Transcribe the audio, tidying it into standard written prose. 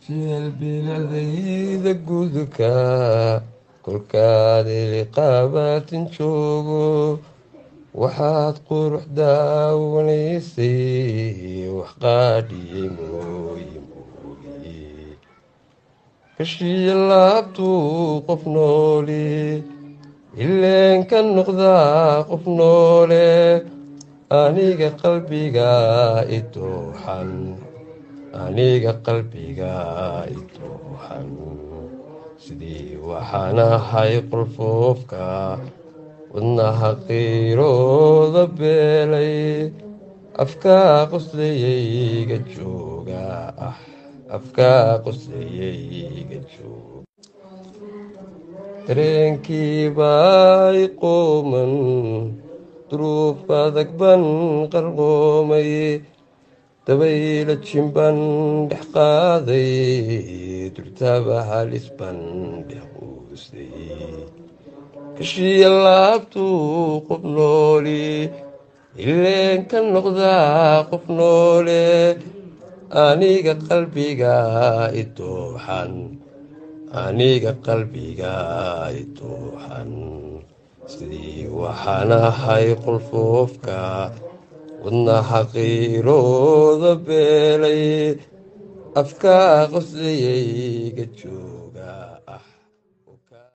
jeel bilicdayda gudka kolkaadi liqaabatin joogo waxaad qurux daawanaysay wax qaadhiyey mooye mooye kashiya laabtuu qof nooli ileen ka noqdaa qof noole aniga qalbiga itooxan aniga qalbiga itooxan sidii waxaan ahay qolfoofka wadnaha qiirooda beelay afkaa qoslayayga jooga afkaa qoslayayga jooga dareenkii baa i qooman duruuf adag ban qarqoomay dabayla jimban dhex qaaday durtaba halis ban dhex quusay kashiya laabtuu qof nooli ileen ka noqdaa qof noole aniga qalbiga itooxan aniga qalbiga itooxan sidii waxaan ahay qolfoofka wadnaha qiirooda beelay afkaa qoslayayga jooga